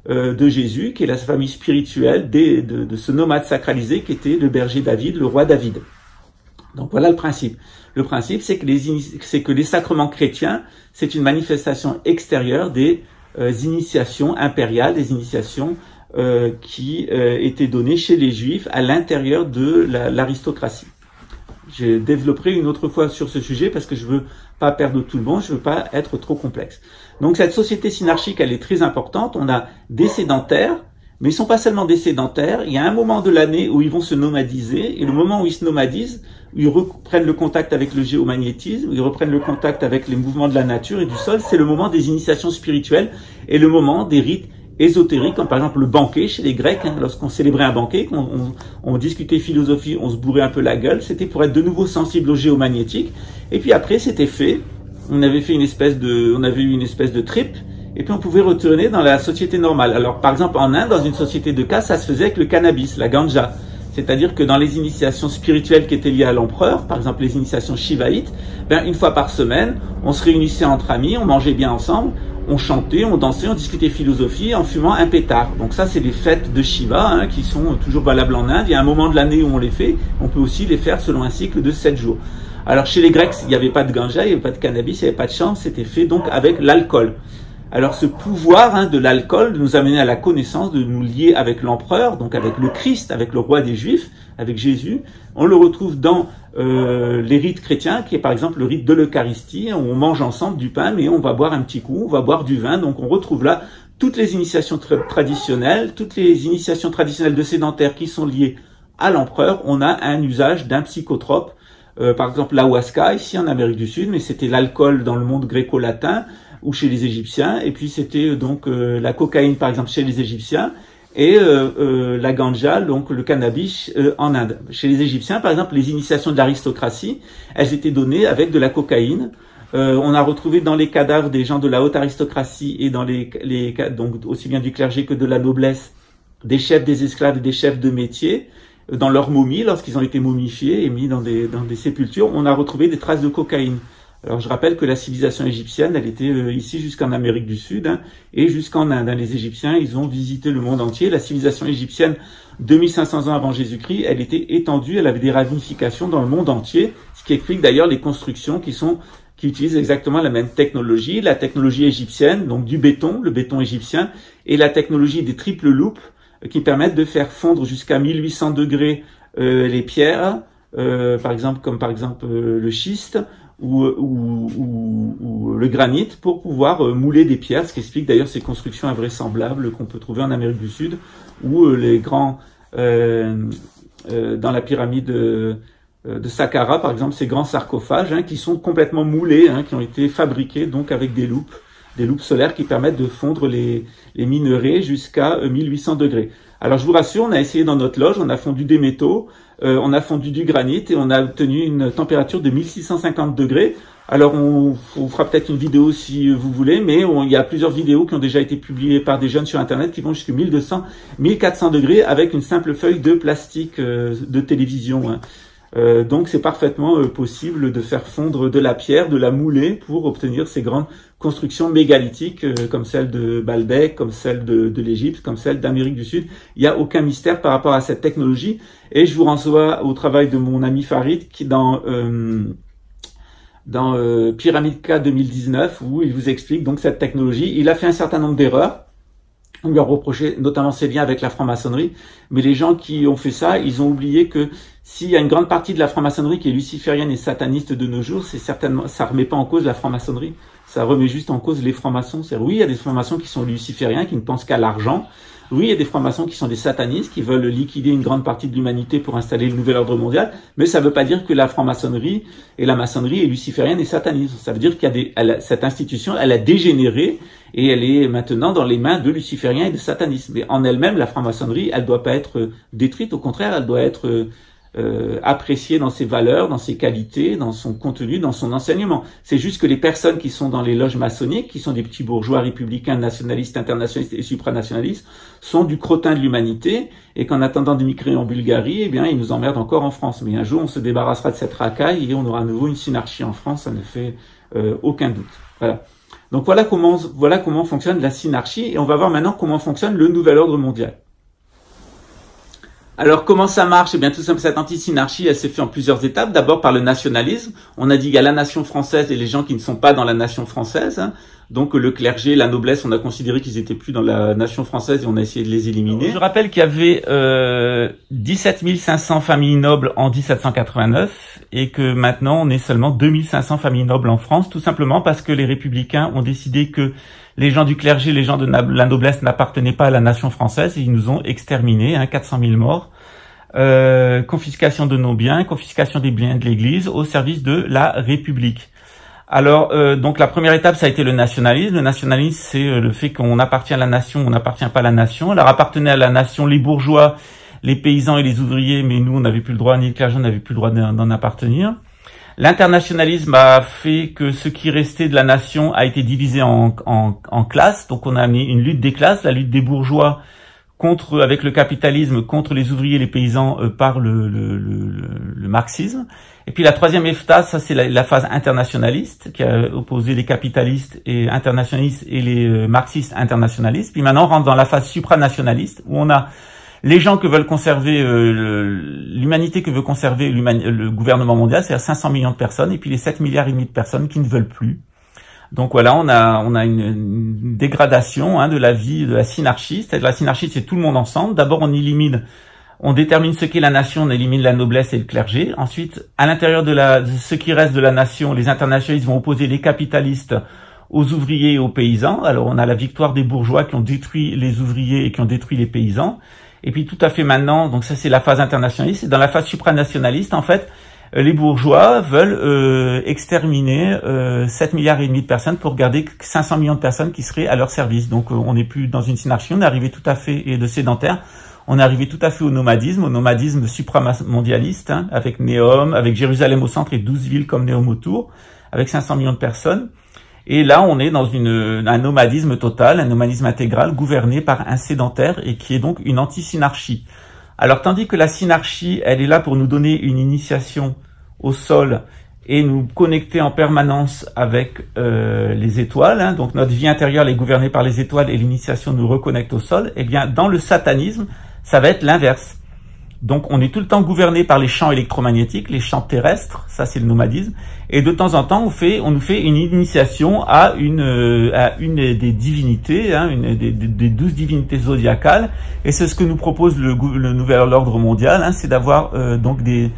de Jésus, qui est la famille spirituelle de ce nomade sacralisé qui était le berger David, le roi David. Donc voilà le principe. Le principe, c'est que les sacrements chrétiens, c'est une manifestation extérieure des initiations impériales, des initiations qui étaient données chez les Juifs à l'intérieur de l'aristocratie. Je développerai une autre fois sur ce sujet parce que je veux pas perdre tout le monde, je veux pas être trop complexe. Donc cette société synarchique, elle est très importante. On a des sédentaires, mais ils sont pas seulement des sédentaires. Il y a un moment de l'année où ils vont se nomadiser, et le moment où ils se nomadisent, où ils reprennent le contact avec le géomagnétisme, où ils reprennent le contact avec les mouvements de la nature et du sol, c'est le moment des initiations spirituelles et le moment des rites ésotériques, comme par exemple le banquet chez les Grecs. Lorsqu'on célébrait un banquet, on discutait philosophie, on se bourrait un peu la gueule, c'était pour être de nouveau sensible au géomagnétique. Et puis après, c'était fait. On avait eu une espèce de trip, et puis on pouvait retourner dans la société normale. Alors par exemple en Inde, dans une société de caste, ça se faisait avec le cannabis, la ganja. C'est-à-dire que dans les initiations spirituelles qui étaient liées à l'empereur, par exemple les initiations shivaïtes, une fois par semaine, on se réunissait entre amis, on mangeait bien ensemble, on chantait, on dansait, on discutait philosophie en fumant un pétard. Donc ça, c'est les fêtes de Shiva qui sont toujours valables en Inde. Il y a un moment de l'année où on les fait. On peut aussi les faire selon un cycle de 7 jours. Alors chez les Grecs, il n'y avait pas de ganja, il n'y avait pas de cannabis, il n'y avait pas de chanvre. C'était fait donc avec l'alcool. Alors ce pouvoir de l'alcool de nous amener à la connaissance, de nous lier avec l'empereur, donc avec le Christ, avec le roi des Juifs, avec Jésus. On le retrouve dans les rites chrétiens, qui est par exemple le rite de l'Eucharistie, où on mange ensemble du pain, mais on va boire un petit coup, on va boire du vin. Donc on retrouve là toutes les initiations traditionnelles, toutes les initiations traditionnelles de sédentaires qui sont liées à l'empereur. On a un usage d'un psychotrope, par exemple l'ahuasca ici en Amérique du Sud, mais c'était l'alcool dans le monde gréco-latin ou chez les Égyptiens, et puis c'était donc la cocaïne par exemple chez les Égyptiens, et la ganja, donc le cannabis en Inde. Chez les Égyptiens, par exemple, les initiations de l'aristocratie, elles étaient données avec de la cocaïne. On a retrouvé dans les cadavres des gens de la haute aristocratie et dans donc aussi bien du clergé que de la noblesse, des chefs des esclaves et des chefs de métier, dans leurs momies, lorsqu'ils ont été momifiés et mis dans des sépultures, on a retrouvé des traces de cocaïne. Alors je rappelle que la civilisation égyptienne, elle était ici jusqu'en Amérique du Sud et jusqu'en Inde. Les Égyptiens, ils ont visité le monde entier. La civilisation égyptienne, 2500 ans avant Jésus-Christ, elle était étendue, elle avait des ramifications dans le monde entier, ce qui explique d'ailleurs les constructions qui utilisent exactement la même technologie, la technologie égyptienne, donc du béton, le béton égyptien, et la technologie des triples loupes qui permettent de faire fondre jusqu'à 1800 degrés les pierres, par exemple le schiste, ou le granit pour pouvoir mouler des pierres, ce qui explique d'ailleurs ces constructions invraisemblables qu'on peut trouver en Amérique du Sud, ou les grands dans la pyramide de Saqqara par exemple, ces grands sarcophages qui sont complètement moulés, qui ont été fabriqués donc avec des loupes solaires qui permettent de fondre les minerais jusqu'à 1800 degrés. Alors je vous rassure, on a essayé dans notre loge, on a fondu des métaux, on a fondu du granit et on a obtenu une température de 1650 degrés. Alors on fera peut-être une vidéo si vous voulez, mais il y a plusieurs vidéos qui ont déjà été publiées par des jeunes sur Internet qui vont jusqu'à 1200, 1400 degrés avec une simple feuille de plastique de télévision. Donc c'est parfaitement possible de faire fondre de la pierre, de la mouler pour obtenir ces grandes constructions mégalithiques comme celle de Baalbek, comme celle de l'Égypte, comme celle d'Amérique du Sud. Il n'y a aucun mystère par rapport à cette technologie et je vous renvoie au travail de mon ami Farid qui dans Pyramide K 2019 où il vous explique donc cette technologie. Il a fait un certain nombre d'erreurs. On lui a reproché notamment ses liens avec la franc-maçonnerie, mais les gens qui ont fait ça, ils ont oublié que s'il y a une grande partie de la franc-maçonnerie qui est luciférienne et sataniste de nos jours, c'est certainement, ça remet pas en cause la franc-maçonnerie, ça remet juste en cause les francs-maçons. C'est-à-dire, oui, il y a des francs-maçons qui sont lucifériens, qui ne pensent qu'à l'argent. Oui, il y a des francs-maçons qui sont des satanistes, qui veulent liquider une grande partie de l'humanité pour installer le nouvel ordre mondial, mais ça ne veut pas dire que la franc-maçonnerie et la maçonnerie est luciférienne et sataniste. Ça veut dire qu'il y a cette institution, elle a dégénéré et elle est maintenant dans les mains de lucifériens et de satanistes. Mais en elle-même, la franc-maçonnerie, elle doit pas être détruite, au contraire, elle doit être appréciée dans ses valeurs, dans ses qualités, dans son contenu, dans son enseignement. C'est juste que les personnes qui sont dans les loges maçonniques, qui sont des petits bourgeois républicains, nationalistes, internationalistes et supranationalistes, sont du crottin de l'humanité et qu'en attendant de migrer en Bulgarie, eh bien, ils nous emmerdent encore en France. Mais un jour, on se débarrassera de cette racaille et on aura à nouveau une synarchie en France, ça ne fait aucun doute. Voilà. Donc voilà comment fonctionne la synarchie et on va voir maintenant comment fonctionne le nouvel ordre mondial. Alors comment ça marche? Eh bien tout simplement, cette anti-synarchie, elle s'est faite en plusieurs étapes. D'abord par le nationalisme. On a dit qu'il y a la nation française et les gens qui ne sont pas dans la nation française. Donc le clergé, la noblesse, on a considéré qu'ils étaient plus dans la nation française et on a essayé de les éliminer. Je rappelle qu'il y avait 17 500 familles nobles en 1789 et que maintenant on est seulement 2500 familles nobles en France, tout simplement parce que les républicains ont décidé que les gens du clergé, les gens de la noblesse n'appartenaient pas à la nation française et ils nous ont exterminés, 400 000 morts. Confiscation de nos biens, confiscation des biens de l'Église au service de la République. Alors, donc la première étape, ça a été le nationalisme. Le nationalisme, c'est le fait qu'on appartient à la nation, on n'appartient pas à la nation. Alors, appartenaient à la nation les bourgeois, les paysans et les ouvriers, mais nous, on n'avait plus le droit, ni le clergé, on n'avait plus le droit d'en appartenir. L'internationalisme a fait que ce qui restait de la nation a été divisé en classes. Donc, on a amené une lutte des classes, la lutte des bourgeois avec le capitalisme, contre les ouvriers et les paysans par le marxisme. Et puis la troisième phase, ça c'est la phase internationaliste, qui a opposé les capitalistes et internationalistes et les marxistes internationalistes. Puis maintenant on rentre dans la phase supranationaliste, où on a les gens que veulent conserver, l'humanité que veut conserver le gouvernement mondial, c'est-à-dire 500 millions de personnes, et puis les 7 milliards et demi de personnes qui ne veulent plus. Donc voilà, on a une dégradation de la vie, de la synarchie. C'est-à-dire la synarchie, c'est tout le monde ensemble. D'abord, on détermine ce qu'est la nation, on élimine la noblesse et le clergé. Ensuite, à l'intérieur de ce qui reste de la nation, les internationalistes vont opposer les capitalistes aux ouvriers et aux paysans. Alors on a la victoire des bourgeois qui ont détruit les ouvriers et qui ont détruit les paysans. Et puis tout à fait maintenant, donc ça c'est la phase internationaliste. Et dans la phase supranationaliste, en fait, les bourgeois veulent exterminer 7 milliards et demi de personnes pour garder 500 millions de personnes qui seraient à leur service. Donc on n'est plus dans une synarchie, on est arrivé tout à fait, et de sédentaire, on est arrivé tout à fait au nomadisme supramondialiste, avec Neom, avec Jérusalem au centre et 12 villes comme Neom autour, avec 500 millions de personnes. Et là, on est dans un nomadisme total, un nomadisme intégral, gouverné par un sédentaire et qui est donc une anti-synarchie. Alors, tandis que la synarchie, elle est là pour nous donner une initiation au sol et nous connecter en permanence avec les étoiles, donc notre vie intérieure elle est gouvernée par les étoiles et l'initiation nous reconnecte au sol, eh bien, dans le satanisme, ça va être l'inverse. Donc, on est tout le temps gouverné par les champs électromagnétiques, les champs terrestres, ça c'est le nomadisme, et de temps en temps, on nous fait une initiation à une des divinités, des 12 divinités zodiacales, et c'est ce que nous propose le nouvel ordre mondial, c'est d'avoir donc des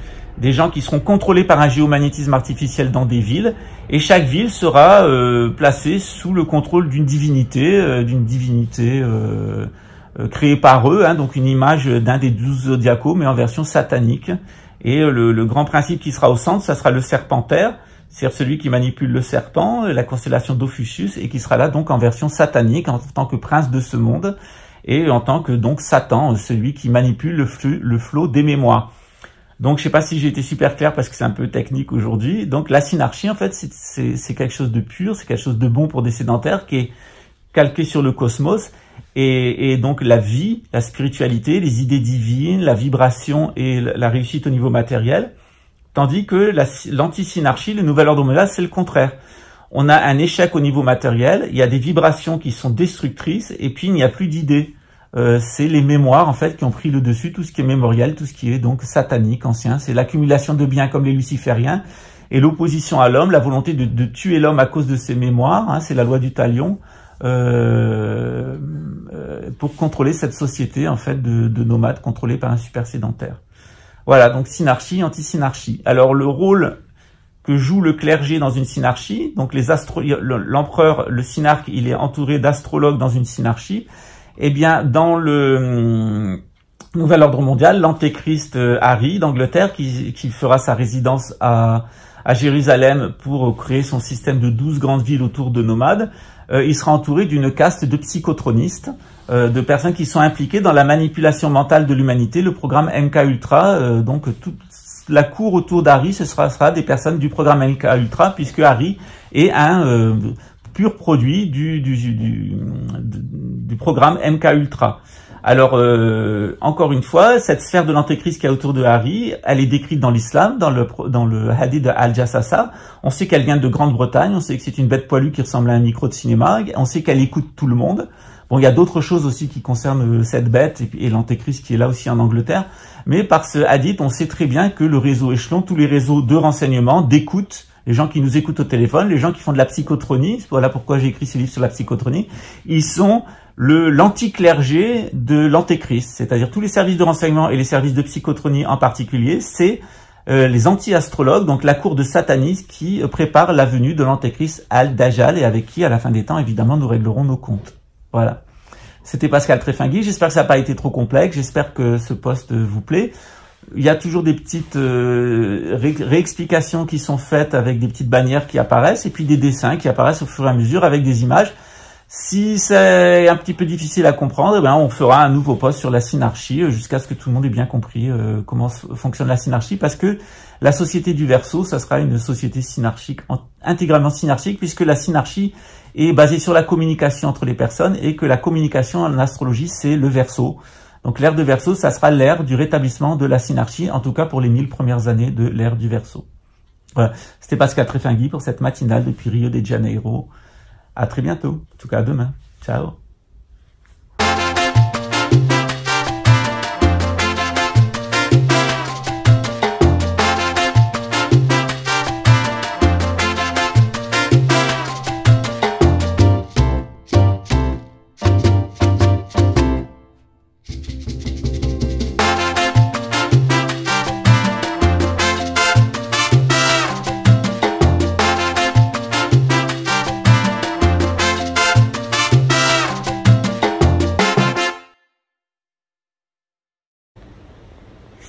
gens qui seront contrôlés par un géomagnétisme artificiel dans des villes, et chaque ville sera placée sous le contrôle d'une divinité, créé par eux, donc une image d'un des 12 zodiacaux, mais en version satanique. Et le grand principe qui sera au centre, ça sera le serpentaire, c'est-à-dire celui qui manipule le serpent, la constellation d'Ophiuchus, et qui sera là donc en version satanique, en tant que prince de ce monde, et en tant que donc Satan, celui qui manipule le flot des mémoires. Donc je sais pas si j'ai été super clair parce que c'est un peu technique aujourd'hui. Donc la synarchie, en fait, c'est quelque chose de pur, c'est quelque chose de bon pour des sédentaires, qui est calqué sur le cosmos, et donc la vie, la spiritualité, les idées divines, la vibration et la réussite au niveau matériel, tandis que l'anti-synarchie, le nouvel ordre mondial, c'est le contraire. On a un échec au niveau matériel, il y a des vibrations qui sont destructrices, et puis il n'y a plus d'idées. C'est les mémoires en fait qui ont pris le dessus, tout ce qui est mémoriel, tout ce qui est donc satanique, ancien, c'est l'accumulation de biens comme les lucifériens, et l'opposition à l'homme, la volonté de tuer l'homme à cause de ses mémoires, c'est la loi du talion, pour contrôler cette société en fait de nomades contrôlés par un super sédentaire. Voilà, donc synarchie, anti-synarchie. Alors le rôle que joue le clergé dans une synarchie, donc l'empereur, le synarque, il est entouré d'astrologues dans une synarchie. Eh bien, dans le nouvel ordre mondial, l'antéchrist Harry d'Angleterre, qui fera sa résidence à Jérusalem pour créer son système de 12 grandes villes autour de nomades, il sera entouré d'une caste de psychotronistes, de personnes qui sont impliquées dans la manipulation mentale de l'humanité, le programme MK-Ultra. Donc toute la cour autour d'Harry, ce sera des personnes du programme MK-Ultra, puisque Harry est un pur produit du programme MK-Ultra. Alors, encore une fois, cette sphère de l'antéchrist qui est autour de Harry, elle est décrite dans l'islam, dans le hadith de Al-Jassasa. On sait qu'elle vient de Grande-Bretagne, on sait que c'est une bête poilue qui ressemble à un micro de cinéma, on sait qu'elle écoute tout le monde. Bon, il y a d'autres choses aussi qui concernent cette bête et l'antéchrist qui est là aussi en Angleterre. Mais par ce hadith, on sait très bien que le réseau échelon, tous les réseaux de renseignement, d'écoute, les gens qui nous écoutent au téléphone, les gens qui font de la psychotronie, voilà pourquoi j'ai écrit ce livre sur la psychotronie, ils sont l'anticlergé de l'antéchrist, c'est-à-dire tous les services de renseignement et les services de psychotronie en particulier, c'est les anti-astrologues, donc la cour de Satanis qui prépare la venue de l'antéchrist Al-Dajjal et avec qui, à la fin des temps, évidemment, nous réglerons nos comptes. Voilà. C'était Pascal Tréfingui, j'espère que ça n'a pas été trop complexe, j'espère que ce post vous plaît. Il y a toujours des petites réexplications qui sont faites avec des petites bannières qui apparaissent et puis des dessins qui apparaissent au fur et à mesure avec des images. Si c'est un petit peu difficile à comprendre, eh bien, on fera un nouveau post sur la synarchie jusqu'à ce que tout le monde ait bien compris comment fonctionne la synarchie, parce que la société du Verseau, ça sera une société synarchique, intégralement synarchique, puisque la synarchie est basée sur la communication entre les personnes et que la communication en astrologie, c'est le Verseau. Donc l'ère de Verseau, ça sera l'ère du rétablissement de la synarchie, en tout cas pour les 1000 premières années de l'ère du Verseau. Voilà. C'était Pascal Tréfingui pour cette matinale depuis Rio de Janeiro. À très bientôt, en tout cas à demain. Ciao.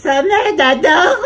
Ça m'aide à dormir.